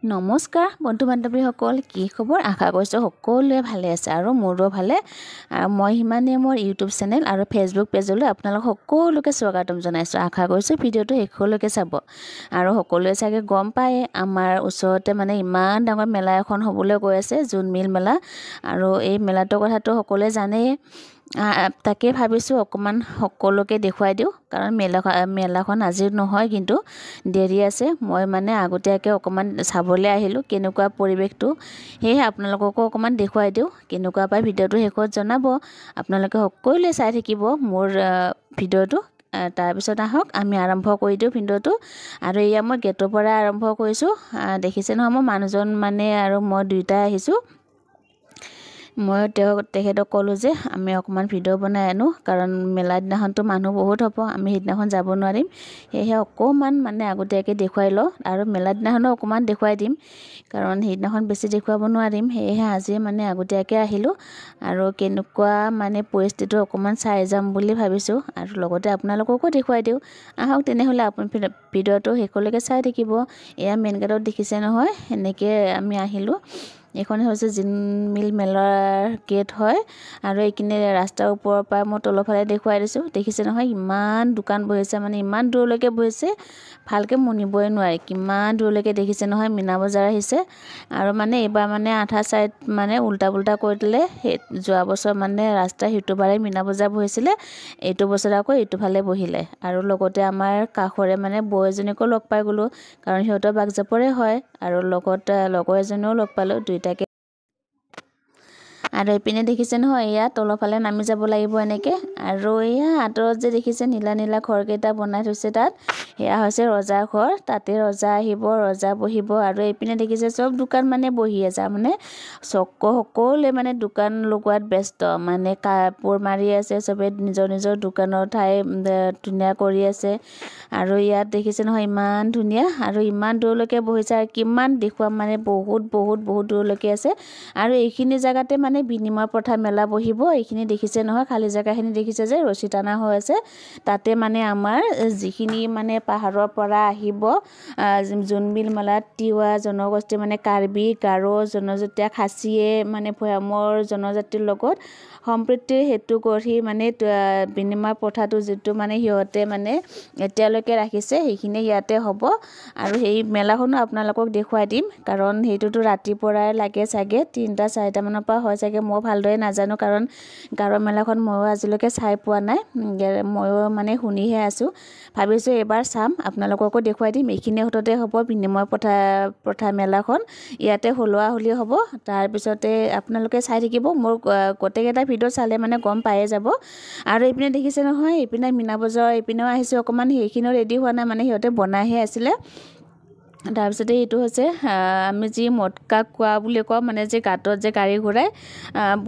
নমস্কাৰ বন্ধু বান্ধৱীসকল, কি খবৰ? আশা কৰিছোঁ সকলোৱে ভালে আছে আৰু মোৰো ভালে। মই সিমানেই মোৰ ইউটিউব চেনেল আৰু ফেচবুক পেজলৈ আপোনালোক সকলোকে স্বাগতম জনাইছোঁ। আশা কৰিছোঁ ভিডিঅ'টো শেষলৈকে চাব। আৰু সকলোৱে চাগে গম পায়, আমাৰ ওচৰতে মানে ইমান ডাঙৰ মেলা এখন হ'বলৈ গৈ আছে, জোনবিল মেলা। আৰু এই মেলাটোৰ কথাটো সকলোৱে জানেই। তাকে ভাবিছোঁ অকণমান সকলোকে দেখুৱাই দিওঁ, কাৰণ মেলাখন আজি নহয়, কিন্তু দেৰি আছে। মই মানে আগতীয়াকৈ অকণমান চাবলৈ আহিলোঁ কেনেকুৱা পৰিৱেশটো, সেয়েহে আপোনালোককো অকণমান দেখুৱাই দিওঁ। কেনেকুৱা পাই ভিডিঅ'টো শেষত জনাব। আপোনালোকে সকলোৱে চাই থাকিব মোৰ ভিডিঅ'টো। তাৰপিছত আহক আমি আৰম্ভ কৰি দিওঁ ভিডিঅ'টো। আৰু এয়া মই গেটৰ পৰা আৰম্ভ কৰিছোঁ। দেখিছে নহয়, মই মানুহজন মানে আৰু মই দুয়োটাই আহিছোঁ। মই তেখেতক ক'লোঁ যে আমি অকণমান ভিডিঅ' বনাই আনো, কাৰণ মেলা দিনাখনতো মানুহ বহুত হ'ব, আমি সেইদিনাখন যাব নোৱাৰিম। সেয়েহে অকণমান মানে আগতীয়াকৈ দেখুৱাই লওঁ, আৰু মেলা দিনাখনো অকণমান দেখুৱাই দিম, কাৰণ সেইদিনাখন বেছি দেখুৱাব নোৱাৰিম। সেয়েহে আজি মানে আগতীয়াকৈ আহিলোঁ, আৰু কেনেকুৱা মানে পৰিস্থিতিটো অকণমান চাই যাম বুলি ভাবিছোঁ, আৰু লগতে আপোনালোককো দেখুৱাই দিওঁ। আহক তেনেহ'লে আপুনি ভিডিঅ'টো শেষলৈকে চাই থাকিব। এয়া মেইন গেটত দেখিছে নহয়, এনেকৈ আমি আহিলোঁ। এইখন হৈছে জোনবিল মেলাৰ গেট হয়, আৰু এইখিনি ৰাস্তাৰ ওপৰৰ পৰা মই তলৰ ফালে দেখুৱাই দিছোঁ। দেখিছে নহয়, ইমান দোকান বহিছে, মানে ইমান দূৰলৈকে বহিছে, ভালকৈ মনিবই নোৱাৰি। কিমান দূৰলৈকে দেখিছে নহয়, মীনা বজাৰ আহিছে। আৰু মানে এইবাৰ মানে আধা চাইড মানে উল্টা পুল্টা কৰি দিলে। যোৱা বছৰ মানে ৰাস্তা সিটো পাৰে মীনা বজাৰ বহিছিলে, এইটো বছৰ আকৌ এইটো ফালে বহিলে। আৰু লগতে আমাৰ কাষৰে মানে বৌ এজনীকো লগ পাই গ'লোঁ, কাৰণ সিহঁতৰ বাগজাপৰে হয়। আৰু লগত লগৰ এজনীও লগ পালোঁ, দুইটাকে। আৰু এইপিনে দেখিছে নহয়, এয়া তলৰ ফালে নামি যাব লাগিব এনেকৈ। আৰু এয়া আঁতৰত যে দেখিছে নীলা নীলা ঘৰকেইটা বনাই থৈছে, তাত সেয়া হৈছে ৰজাৰ ঘৰ। তাতে ৰজা আহিব, ৰজা বহিব। আৰু এইপিনে দেখিছে চব দোকান মানে বহি আছে, মানে সকলোৱে মানে দোকান লগোৱাত ব্যস্ত, মানে কাপোৰ মাৰি আছে, চবে নিজৰ নিজৰ দোকানৰ ঠাই ধুনীয়া কৰি আছে। আৰু ইয়াত দেখিছে নহয়, ইমান ধুনীয়া, আৰু ইমান দূৰলৈকে বহিছে। আৰু কিমান দেখুৱাম, মানে বহুত বহুত বহুত দূৰলৈকে আছে। আৰু এইখিনি জেগাতে মানে বিনিময় প্ৰথা মেলা বহিব। এইখিনি দেখিছে নহয়, খালী জেগাখিনি দেখিছে যে ৰছী টানা হৈ আছে। তাতে মানে আমাৰ যিখিনি মানে পাহাৰৰ পৰা আহিব জোনবিল মেলাত, তিৱা জনগোষ্ঠী মানে কাৰ্বি, গাৰো জনজাতীয়, খাচীয়ে মানে ভৈয়ামৰ জনজাতিৰ লগত সম্প্ৰীতিৰ হেতু গঢ়ি মানে বিনিময় প্ৰথাটো যিটো মানে সিহঁতে মানে এতিয়ালৈকে ৰাখিছে, সেইখিনি ইয়াতে হ'ব। আৰু সেই মেলাখনো আপোনালোকক দেখুৱাই দিম, কাৰণ সেইটোতো ৰাতিপুৱাই লাগে চাগে, 3-4 মানৰ পৰা হয় চাগে। মই ভালদৰে নাজানো, কাৰণ গাৰো মেলাখন ময়ো আজিলৈকে চাই পোৱা নাই, ময়ো মানে শুনিহে আছোঁ। ভাবিছোঁ এইবাৰ চাম, আপোনালোককো দেখুৱাই দিম। এইখিনি হততে হ'ব বিনিময় প্ৰথা মেলাখন, ইয়াতে হলি হ'ব। তাৰপিছতে আপোনালোকে চাই থাকিব, মোৰ গোটেইকেইটা ভিডিঅ' চালে মানে গম পায়ে যাব। আৰু এইপিনে দেখিছে নহয়, এইপিনে মীনা বজাৰ, এইপিনেও আহিছোঁ অকণমান, সেইখিনিও ৰেডি হোৱা নাই, মানে সিহঁতে বনাইহে আছিলে। তাৰপিছতে এইটো হৈছে আমি যি মটকা কোৱা বুলি কওঁ, মানে যে গাঁতত যে গাড়ী ঘূৰাই,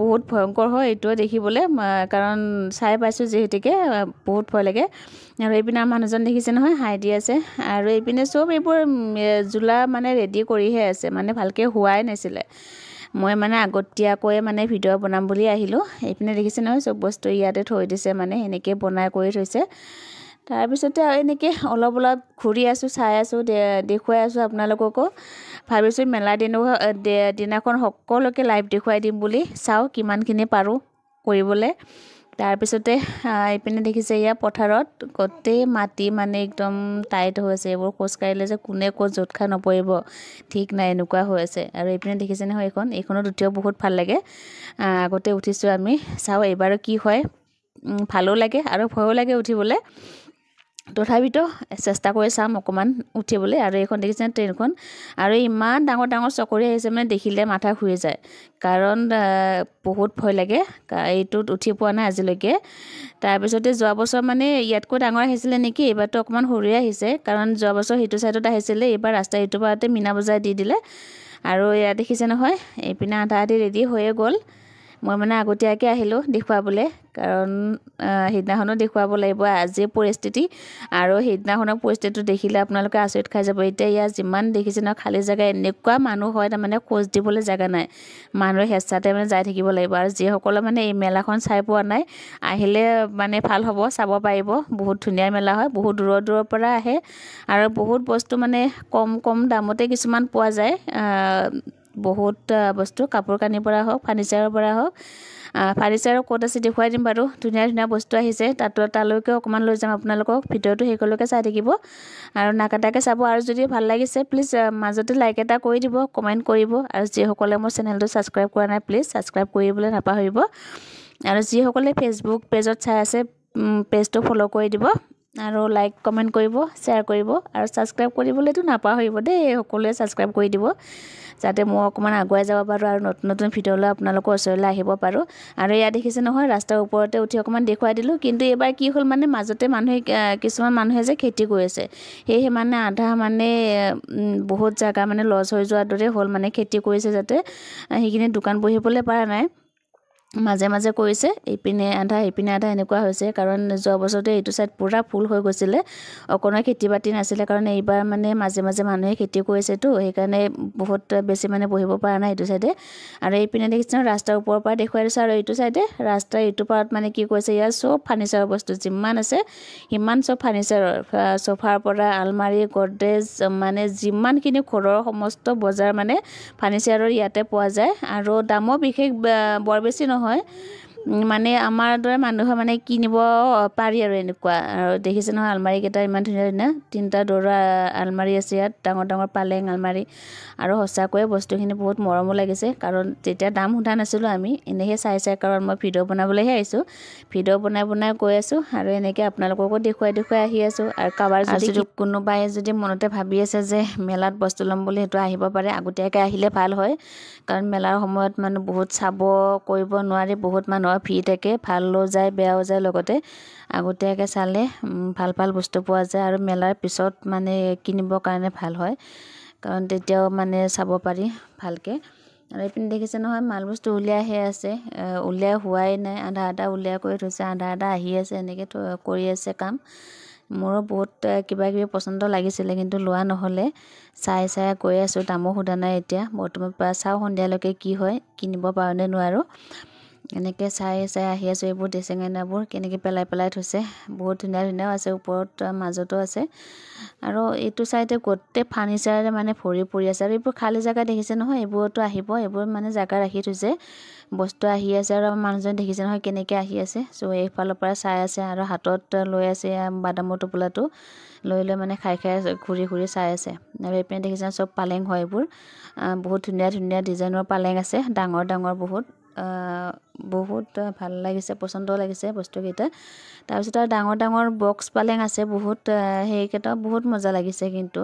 বহুত ভয়ংকৰ হয় এইটোও দেখিবলৈ, কাৰণ চাই পাইছোঁ যিহেতুকে বহুত ভয় লাগে। আৰু এইপিনে মানুহজন দেখিছে নহয়, হাই দি আছে। আৰু এইপিনে চব এইবোৰ জোলা মানে ৰেডি কৰিহে আছে, মানে ভালকৈ হোৱাই নাছিলে। মই মানে আগতীয়াকৈ মানে ভিডিঅ' বনাম বুলি আহিলোঁ। এইপিনে দেখিছে নহয়, চব বস্তু ইয়াতে থৈ দিছে, মানে সেনেকৈ বনাই কৰি থৈছে। তাৰপিছতে আৰু এনেকৈ অলপ অলপ ঘূৰি আছোঁ, চাই আছোঁ, দেখুৱাই আছোঁ আপোনালোককো। ভাবিছোঁ মেলা দিনাখন সকলোকে লাইভ দেখুৱাই দিম বুলি, চাওঁ কিমানখিনি পাৰোঁ কৰিবলৈ। তাৰপিছতে এইপিনে দেখিছে, এয়া পথাৰত গোটেই মাটি মানে একদম টাইট হৈ আছে। এইবোৰ খোজকাঢ়িলে যে কোনে ক'ত জোট খাই নপৰিব ঠিক নাই, এনেকুৱা হৈ আছে। আৰু এইপিনে দেখিছে নহয়, এইখনত উঠিও বহুত ভাল লাগে। আগতে উঠিছোঁ আমি, চাওঁ এইবাৰো কি হয়। ভালো লাগে আৰু ভয়ো লাগে উঠিবলৈ, তথাপিতো চেষ্টা কৰি চাম অকণমান উঠিবলৈ। আৰু এইখন দেখিছে ট্ৰেইনখন, আৰু ইমান ডাঙৰ ডাঙৰ চকৰি আহিছে, মানে দেখিলে মাথা ঘূৰি যায়, কাৰণ বহুত ভয় লাগে। এইটোত উঠি পোৱা নাই আজিলৈকে। তাৰপিছতে যোৱা বছৰ মানে ইয়াতকৈ ডাঙৰ আহিছিলে নেকি, এইবাৰতো অকণমান সৰুৱে আহিছে, কাৰণ যোৱা বছৰ সেইটো ছাইডত আহিছিলে, এইবাৰ ৰাস্তা সিটো পাৰতে মীনা বজাৰ দি দিলে। আৰু ইয়াত দেখিছে নহয়, এইপিনে আধা আধি ৰেডি হৈয়ে গ'ল। মই মানে আগতীয়াকৈ আহিলোঁ দেখুৱাবলৈ, কাৰণ সেইদিনাখনো দেখুৱাব লাগিব। আজিৰ পৰিস্থিতি আৰু সেইদিনাখনৰ পৰিস্থিতিটো দেখিলে আপোনালোকে আচৰিত খাই যাব। এতিয়া ইয়াত যিমান দেখিছে ন খালী জেগা, এনেকুৱা মানুহ হয় তাৰমানে খোজ দিবলৈ জেগা নাই, মানুহে হেঁচাতে মানে যাই থাকিব লাগিব। আৰু যিসকলে মানে এই মেলাখন চাই পোৱা নাই, আহিলে মানে ভাল হ'ব, চাব পাৰিব। বহুত ধুনীয়া মেলা হয়, বহুত দূৰৰ দূৰৰ পৰা আহে আৰু বহুত বস্তু মানে কম দামতে কিছুমান পোৱা যায়। বহুত বস্তু কাপোৰ কানিৰ পৰা হওক, ফাৰ্নিচাৰৰ পৰা হওক। ফাৰ্নিচাৰৰ ক'ত আছে দেখুৱাই দিম বাৰু। ধুনীয়া ধুনীয়া বস্তু আহিছে, তালৈকে অকণমান লৈ যাম আপোনালোকক। ভিডিঅ'টো শেষলৈকে চাই থাকিব আৰু নাকাটাকৈ চাব। আৰু যদি ভাল লাগিছে প্লিজ মাজতে লাইক এটা কৰি দিব, কমেণ্ট কৰিব। আৰু যিসকলে মোৰ চেনেলটো ছাবস্ক্ৰাইব কৰা নাই প্লিজ ছাবস্ক্ৰাইব কৰিবলৈ নাপাহৰিব। আৰু যিসকলে ফেচবুক পেজত চাই আছে পেজটো ফ'ল' কৰি দিব আৰু লাইক কমেণ্ট কৰিব, শ্বেয়াৰ কৰিব আৰু ছাবস্ক্ৰাইব কৰিবলৈতো নাপাহৰিব দেই। সকলোৱে ছাবস্ক্ৰাইব কৰি দিব, যাতে মই অকণমান আগুৱাই যাব পাৰোঁ আৰু নতুন নতুন ভিডিঅ' লৈ আপোনালোকৰ ওচৰলৈ আহিব পাৰোঁ। আৰু এয়া দেখিছে নহয়, ৰাস্তাৰ ওপৰতে উঠি অকণমান দেখুৱাই দিলোঁ। কিন্তু এইবাৰ কি হ'ল মানে মাজতে কিছুমান মানুহে যে খেতি কৰি আছে, সেয়েহে মানে আধা মানে বহুত জেগা মানে লছ হৈ যোৱাৰ দৰে হ'ল। মানে খেতি কৰিছে যাতে সেইখিনি দোকান বহিবলৈ পৰা নাই, মাজে মাজে কৰিছে, ইপিনে আধা সিপিনে আধা এনেকুৱা হৈছে। কাৰণ যোৱা বছৰতে এইটো ছাইড পূৰা ফুল হৈ গৈছিলে, অকণো খেতি বাতি নাছিলে। কাৰণ এইবাৰ মানে মাজে মাজে মানুহে খেতি কৰিছেতো, সেইকাৰণে বহুত বেছি মানে বহিব পৰা নাই এইটো চাইডে। আৰু এইপিনে দেখিছে ৰাস্তাৰ ওপৰৰ পৰা দেখুৱাই দিছোঁ। আৰু এইটো চাইডে ৰাস্তাৰ ইটো পাৰত মানে কি কৰিছে, ইয়াৰ চব ফাৰ্নিচাৰৰ বস্তু যিমান আছে সিমান চব ফাৰ্নিচাৰৰ, চোফাৰ পৰা আলমাৰি, গডৰেজ, মানে যিমানখিনি ঘৰৰ সমস্ত বজাৰ মানে ফাৰ্নিচাৰৰ ইয়াতে পোৱা যায়। আৰু দামো বিশেষ বৰ বেছি নহয়, মানে আমাৰ দৰে মানুহে মানে কিনিব পাৰি আৰু এনেকুৱা। আৰু দেখিছে নহয় আলমাৰিকেইটা ইমান ধুনীয়া ধুনীয়া, 3টা দৌৰৰ আলমাৰি আছে ইয়াত, ডাঙৰ ডাঙৰ পালেং আলমাৰি। আৰু সঁচাকৈয়ে বস্তুখিনি বহুত মৰমো লাগিছে। কাৰণ তেতিয়া দাম সোধা নাছিলোঁ আমি, এনেহে চাই কাৰণ মই ভিডিঅ' বনাবলৈহে আহিছোঁ। ভিডিঅ' বনাই গৈ আছোঁ আৰু এনেকৈ আপোনালোককো দেখুৱাই আহি আছোঁ। আৰু কাৰোবাৰ যদি কোনোবাই যদি মনতে ভাবি আছে যে মেলাত বস্তু ল'ম বুলি, সেইটো আহিব পাৰে, আগতীয়াকৈ আহিলে ভাল হয়। কাৰণ মেলাৰ সময়ত মানুহ বহুত চাব কৰিব নোৱাৰি, বহুত মানুহৰ ভিৰ থাকে, ভালো যায় বেয়াও যায়। লগতে আগতীয়াকৈ চালে ভাল বস্তু পোৱা যায় আৰু মেলাৰ পিছত মানে কিনিবৰ কাৰণে ভাল হয়, কাৰণ তেতিয়াও মানে চাব পাৰি ভালকৈ। আৰু এইপিনে দেখিছে নহয় মাল বস্তু উলিয়াইহে আছে, উলিয়াই হোৱাই নাই, আধা উলিয়াই কৰি থৈছে, আধা আহি আছে, এনেকৈ কৰি আছে কাম। মোৰো বহুত কিবা কিবি পচন্দ লাগিছিলে, কিন্তু লোৱা নহ'লে। চাই গৈ আছোঁ, দামো সোধা নাই এতিয়া বৰ্তমান। চাওঁ সন্ধিয়ালৈকে কি হয়, কিনিব পাৰোঁ নে নোৱাৰোঁ। এনেকৈ চাই আহি আছোঁ। এইবোৰ ড্ৰেছিং আইনাবোৰ কেনেকৈ পেলাই থৈছে, বহুত ধুনীয়া ধুনীয়াও আছে, ওপৰত মাজতো আছে। আৰু এইটো চাইডে গোটেই ফাৰ্নিচাৰে মানে ভৰি পৰি আছে। আৰু এইবোৰ খালী জেগা দেখিছে নহয়, এইবোৰতো আহিব, এইবোৰ মানে জেগা ৰাখি থৈছে, বস্তু আহি আছে। আৰু মানুহজন দেখিছে নহয় কেনেকৈ আহি আছে। চ' এইফালৰ পৰা চাই আছে আৰু হাতত লৈ আছে বাদামৰ টোপোলাটো লৈ মানে খাই ঘূৰি চাই আছে। আৰু এইপিনে দেখিছে চব পালেং হয় এইবোৰ, বহুত ধুনীয়া ধুনীয়া ডিজাইনৰ পালেং আছে, ডাঙৰ ডাঙৰ বহুত ভাল লাগিছে, পচন্দও লাগিছে বস্তুকেইটা। তাৰপিছত আৰু ডাঙৰ ডাঙৰ বক্স পালেং আছে বহুত, সেইকেইটাও বহুত মজা লাগিছে কিন্তু।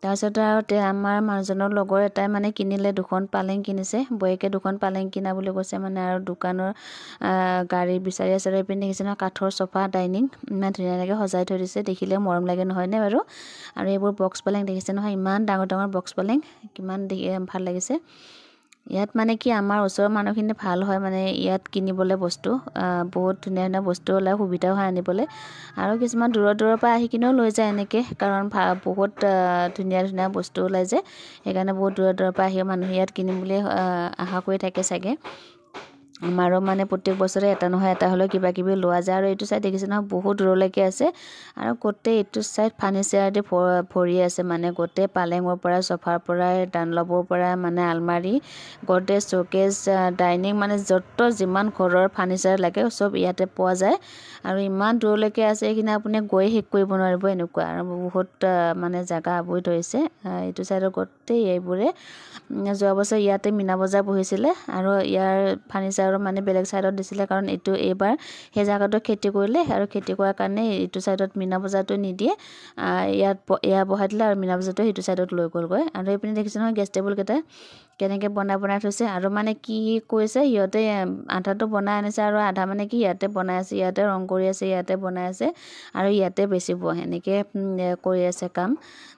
তাৰপিছত আৰু আমাৰ মানুহজনৰ লগৰ এটাই মানে কিনিলে, 2খন পালেং কিনিছে, বৌয়েকে 2খন পালেং কিনা বুলি কৈছে মানে। আৰু দোকানৰ গাড়ী বিচাৰি আছে। আৰু এইপিনে দেখিছে নহয় কাঠৰ চোফা ডাইনিং, ইমান ধুনীয়াকৈ সজাই থৈ দিছে, দেখিলে মৰম লাগে নহয়নে বাৰু। আৰু এইবোৰ বক্স পালেং দেখিছে নহয়, ইমান ডাঙৰ ডাঙৰ বক্স পালেং, কিমান ভাল লাগিছে। ইয়াত মানে কি আমাৰ ওচৰৰ মানুহখিনি ভাল হয়, মানে ইয়াত কিনিবলৈ বস্তু বহুত ধুনীয়া ধুনীয়া বস্তু ওলাই, সুবিধাও হয় আনিবলৈ। আৰু কিছুমান দূৰৰ পৰা আহি কিনেও লৈ যায় এনেকৈ, কাৰণ বহুত ধুনীয়া ধুনীয়া বস্তু ওলাই যে, সেইকাৰণে বহুত দূৰৰ পৰা আহি মানুহে ইয়াত কিনিম বুলি আশা কৰি থাকে চাগে। আমাৰো মানে প্ৰত্যেক বছৰে এটা নহয় এটা হ'লেও কিবা কিবি লোৱা যায়। আৰু এইটো চাইড দেখিছে নহয় বহুত দূৰলৈকে আছে, আৰু গোটেই এইটো চাইড ফাৰ্নিচাৰ দি ভৰি আছে, মানে গোটেই পালেঙৰ পৰা, চোফাৰ পৰা, ডানলবৰ পৰা, মানে আলমাৰি, গডৰেজ, শ্ব'কেছ, ডাইনিং, মানে য'ত যিমান ঘৰৰ ফাৰ্নিচাৰ লাগে চব ইয়াতে পোৱা যায়। আৰু ইমান দূৰলৈকে আছে, এইখিনি আপুনি গৈ শেষ কৰিব নোৱাৰিব এনেকুৱা। আৰু বহুত মানে জেগা আৱৰি ধৰিছে এইটো চাইডৰ গোটেই এইবোৰে। যোৱা বছৰ ইয়াতে মীনা বজাৰ বহিছিলে, আৰু ইয়াৰ ফাৰ্নিচাৰো মানে বেলেগ চাইডত দিছিলে, কাৰণ এইবাৰ সেই জেগাটো খেতি কৰিলে, আৰু খেতি কৰাৰ কাৰণে এইটো চাইডত মীনা বজাৰটো নিদিয়ে, ইয়াত বহাই দিলে, আৰু মীনা বজাৰটো সেইটো চাইডত লৈ গ'লগৈ। আৰু এইপিনে দেখিছে নহয় গেছ টেবুলকেইটা কেনেকৈ বনাই থৈছে। আৰু মানে কি কৰিছে সিহঁতে, আধাটো বনাই আনিছে, আৰু আধা মানে কি ইয়াতে বনাই আছে, ইয়াতে ৰং কৰি আছে, ইয়াতে বনাই আছে, আৰু ইয়াতে বেচিব, এনেকৈ কৰি আছে কাম।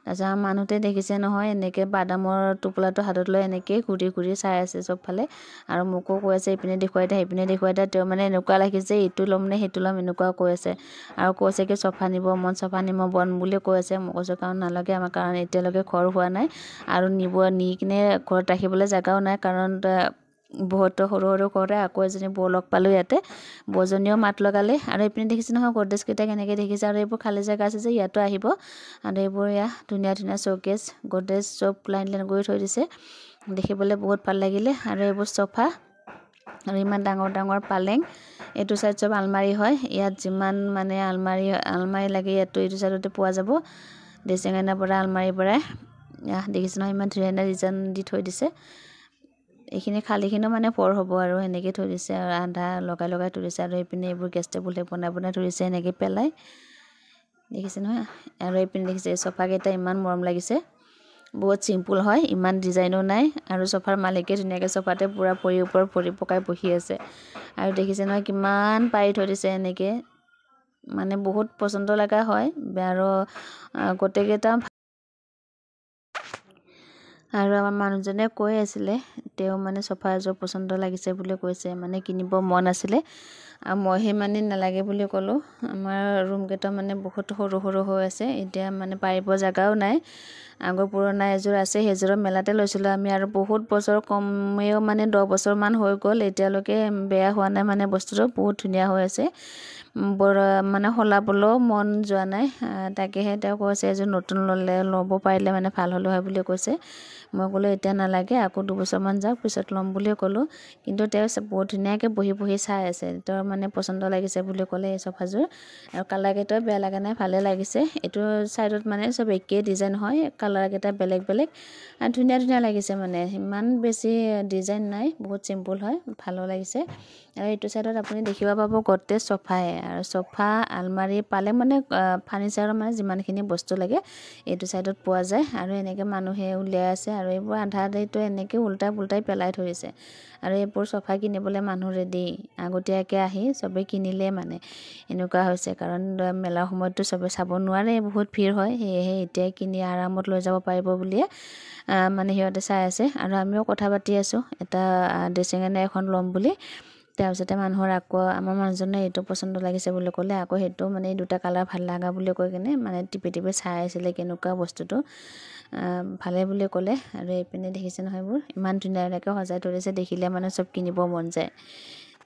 তাৰপিছত মানুহতে দেখিছে নহয় এনেকৈ বাদামৰ টোপোলাটো হাতত লৈ এনেকৈ ঘূৰি চাই আছে চবফালে। আৰু মোকো কৈ আছে, এইপিনে সেইপিনে দেখুৱাই তেওঁ মানে এনেকুৱা লাগিছে ইটো ল'ম নে সেইটো ল'ম এনেকুৱা কৈ আছে আৰু কৈছে কি চফা নিব মন চফা নিব বন বুলি কৈ আছে মই কৈছোঁ কাৰণ নালাগে আমাৰ কাৰণ এতিয়ালৈকে ঘৰ হোৱা নাই আৰু নি কিনে ঘৰত ৰাখিবলৈ জেগাও নাই কাৰণ বহুত সৰু ঘৰতে আকৌ এজনী বৌ লগ পালোঁ ইয়াতে বৌজনীও মাত লগালে আৰু এইপিনে দেখিছে নহয় গড্ৰেজকেইটা কেনেকৈ দেখিছে আৰু এইবোৰ খালী জেগা আছে যে ইয়াতো আহিব আৰু এইবোৰ ধুনীয়া ধুনীয়া শ্ব'কেছ গড্ৰেজ চব লাইন কৰি থৈ দিছে দেখিবলৈ বহুত ভাল লাগিলে আৰু এইবোৰ চফা আৰু ইমান ডাঙৰ পালেং এইটো চাইড চব আলমাৰি হয় ইয়াত যিমান মানে আলমাৰি লাগে ইয়াতো এইটো চাইডতে পোৱা যাব ড্ৰেছিং আইনাৰ পৰা আলমাৰিৰ পৰাই দেখিছে নহয় ইমান ধুনীয়া ডিজাইন দি থৈ দিছে এইখিনি খালীখিনিও মানে পৰ হ'ব আৰু সেনেকৈ থৈ দিছে আৰু আধা লগাই থৈ দিছে আৰু এইপিনে এইবোৰ গেছ টেবুল বনাই থৈ দিছে এনেকৈ পেলাই দেখিছে নহয় আৰু এইপিনে দেখিছে চফাকেইটা ইমান মৰম লাগিছে বহুত চিম্পুল হয় ইমান ডিজাইনো নাই আৰু চফাৰ মালিকে ধুনীয়াকৈ চফাতে পূৰা ভৰিৰ ওপৰত ভৰি পকাই বহি আছে আৰু দেখিছে নহয় কিমান পাৰি থৈ দিছে এনেকৈ মানে বহুত পচন্দ লগা হয় আৰু গোটেইকেইটা আৰু আমাৰ মানুহজনে কৈ আছিলে তেওঁ মানে চফা এযোৰ পচন্দ লাগিছে বুলি কৈছে মানে কিনিব মন আছিলে আৰু মইহে মানে নালাগে বুলি ক'লোঁ আমাৰ ৰুমকেইটা মানে বহুত সৰু হৈ আছে এতিয়া মানে পাৰিব জেগাও নাই আগৰ পুৰণা এযোৰ আছে সেইযোৰৰ মেলাতে লৈছিলোঁ আমি আৰু বহুত বছৰ কমেও মানে 10 বছৰমান হৈ গ'ল এতিয়ালৈকে বেয়া হোৱা নাই মানে বস্তুটো বহুত ধুনীয়া হৈ আছে মানে সলাবলৈও মন যোৱা নাই তাকেহে তেওঁ কৈছে এযোৰ নতুন ল'ব পাৰিলে মানে ভাল হ'লে হয় বুলি কৈছে মই ক'লোঁ এতিয়া নালাগে আকৌ 2 বছৰমান যাওক পিছত ল'ম বুলি ক'লোঁ কিন্তু তেওঁ বহুত ধুনীয়াকৈ বহি চাই আছে তেওঁৰ মানে পচন্দ লাগিছে বুলি ক'লে এই চফাযোৰ আৰু কালাৰকেইটাও বেয়া লগা নাই ভালে লাগিছে এইটো চাইডত মানে চব একেই ডিজাইন হয় কালাৰকেইটা বেলেগ আৰু ধুনীয়া লাগিছে মানে ইমান বেছি ডিজাইন নাই বহুত চিম্পুল হয় ভালো লাগিছে আৰু এইটো চাইডত আপুনি দেখিব পাব গড্ৰেজ চফাই আৰু চফা আলমাৰি পালে মানে ফাৰ্নিচাৰৰ মানে যিমানখিনি বস্তু লাগে এইটো চাইডত পোৱা যায় আৰু এনেকৈ মানুহে উলিয়াই আছে আৰু এইবোৰ আধা আধিটো এনেকৈ উল্টাই পেলাই থৈছে আৰু এইবোৰ চফা কিনিবলৈ মানুহ ৰেডি আগতীয়াকৈ আহি চবেই কিনিলে মানে এনেকুৱা হৈছে কাৰণ মেলাৰ সময়ততো চবেই চাব নোৱাৰে বহুত ভিৰ হয় সেয়েহে এতিয়াই কিনি আৰামত লৈ যাব পাৰিব বুলিয়ে মানে সিহঁতে চাই আছে আৰু আমিও কথা পাতি আছোঁ এটা ড্ৰেছিং আইনা এখন ল'ম বুলি তাৰপিছতে মানুহৰ আকৌ আমাৰ মানুহজনে এইটো পচন্দ লাগিছে বুলি ক'লে আকৌ সেইটো মানে এই দুটা কালাৰ ভাল লগা বুলি কৈ কিনে মানে টিপি চাই আছিলে কেনেকুৱা বস্তুটো ভালে বুলি ক'লে আৰু এইপিনে দেখিছে নহয় এইবোৰ ইমান ধুনীয়াকৈ সজাই থৈ দিছে দেখিলে মানে চব কিনিব মন যায়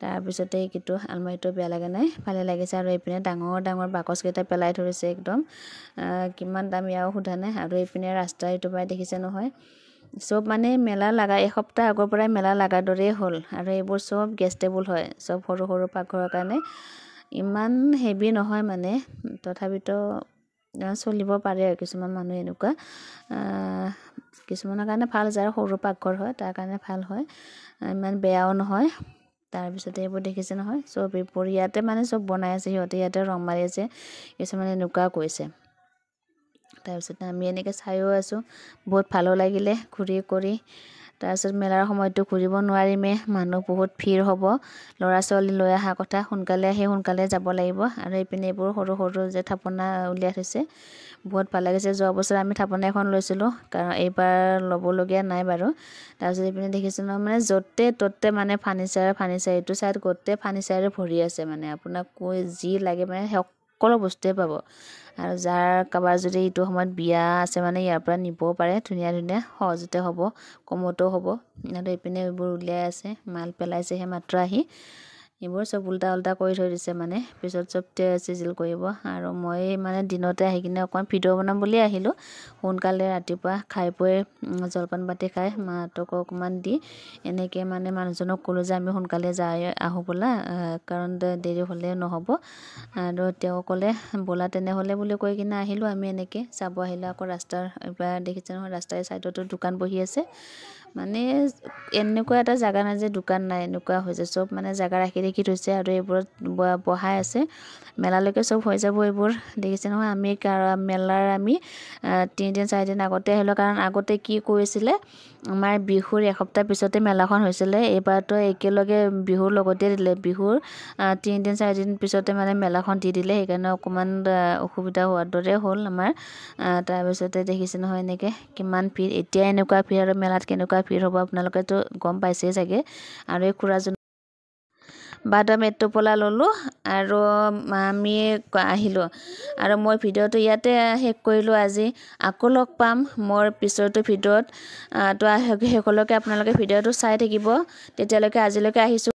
তাৰপিছতে এইটো আলমাৰিটো বেয়া লগা নাই ভালে লাগিছে আৰু এইপিনে ডাঙৰ বাকচকেইটা পেলাই থৈ দিছে একদম কিমান দামী আৰু সোধা নাই আৰু এইপিনে ৰাস্তা এইটো পৰাই দেখিছে নহয় চব মানে মেলা লগা এসপ্তাহ আগৰ পৰাই মেলা লগাৰ দৰেই হ'ল আৰু এইবোৰ চব গেছ টেবুল হয় চব সৰু পাকঘৰৰ কাৰণে ইমান হেভি নহয় মানে তথাপিতো চলিব পাৰে আৰু কিছুমান মানুহ এনেকুৱা কিছুমানৰ কাৰণে ভাল যাৰ সৰু পাকঘৰ হয় তাৰ কাৰণে ভাল হয় ইমান বেয়াও নহয় তাৰপিছতে এইবোৰ দেখিছে নহয় চব এইবোৰ ইয়াতে মানে চব বনাই আছে সিহঁতে ইয়াতে ৰং মাৰি আছে কিছুমানে এনেকুৱা কৈছে তাৰপিছতে আমি এনেকৈ চাইও আছোঁ বহুত ভালো লাগিলে ঘূৰি কৰি তাৰপিছত মেলাৰ সময়তো ঘূৰিব নোৱাৰিমে মানুহ বহুত ভিৰ হ'ব ল'ৰা ছোৱালী লৈ অহা কথা সোনকালে আহি সোনকালে যাব লাগিব আৰু এইপিনে এইবোৰ সৰু যে থাপনা উলিয়াই থৈছে বহুত ভাল লাগিছে যোৱা বছৰ আমি থাপনা এখন লৈছিলোঁ কাৰণ এইবাৰ ল'বলগীয়া নাই বাৰু তাৰপিছত এইপিনে দেখিছোঁ ন মানে য'তে ত'তে মানে ফাৰ্নিচাৰ এইটো চাইড গোটেই ফাৰ্নিচাৰে ভৰি আছে মানে আপোনাক কৈ যি লাগে মানে সকলো বস্তুৱে পাব আৰু কাৰোবাৰ যদি এইটো সময়ত বিয়া আছে মানে ইয়াৰ পৰা নিবও পাৰে ধুনীয়া সহজতে হ'ব কমতো হ'ব আৰু এইপিনে এইবোৰ উলিয়াই আছে মাল পেলাইছেহে মাত্ৰ আহি এইবোৰ চব উল্টা কৰি থৈ দিছে মানে পিছত চব চিজিল কৰিব আৰু মই মানে দিনতে আহি কিনে অকণমান ভিডিঅ' বনাম বুলি আহিলোঁ সোনকালে ৰাতিপুৱা খাই বৈ জলপান পাতি খাই মাহঁতকো অকণমান দি এনেকৈ মানে মানুহজনক ক'লোঁ যে আমি সোনকালে আহোঁ বোলা কাৰণ দেৰি হ'লে নহ'ব আৰু তেওঁ ক'লে ব'লা তেনেহ'লে বুলি কৈ কিনে আহিলোঁ আমি এনেকৈ চাব আহিলোঁ আকৌ ৰাস্তাৰ এইবাৰ দেখিছে নহয় ৰাস্তাৰ ছাইডতো দোকান বহি আছে মানে এনেকুৱা এটা জেগা নাই যে দোকান নাই এনেকুৱা হৈছে চব মানে জেগা ৰাখি থৈছে আৰু এইবোৰত বহাই আছে মেলালৈকে চব হৈ যাব এইবোৰ দেখিছে নহয় আমি মেলাৰ আমি 3 দিন 4 দিন আগতে আহিলোঁ কাৰণ আগতে কি কৰিছিলে আমাৰ বিহুৰ এসপ্তাহ পিছতে মেলাখন হৈছিলে এইবাৰতো একেলগে বিহুৰ লগতে দিলে বিহুৰ 3 দিন 4 দিন পিছতে মানে মেলাখন দি দিলে সেইকাৰণে অকণমান অসুবিধা হোৱাৰ দৰে হ'ল আমাৰ তাৰপিছতে দেখিছে নহয় এনেকৈ কিমান ভিৰ এতিয়া এনেকুৱা ভিৰ আৰু মেলাত কেনেকুৱা ভিৰ হ'ব আপোনালোকেতো গম পাইছেই চাগে আৰু এই খুৰাজন বাদাম এটোপলা ল'লোঁ আৰু আমি আহিলোঁ আৰু মই ভিডিঅ'টো ইয়াতে শেষ কৰিলোঁ আজি। আকৌ লগ পাম মোৰ পিছৰটো ভিডিঅ'ত। তো শেষলৈকে আপোনালোকে ভিডিঅ'টো চাই থাকিব। তেতিয়ালৈকে আজিলৈকে আহিছোঁ।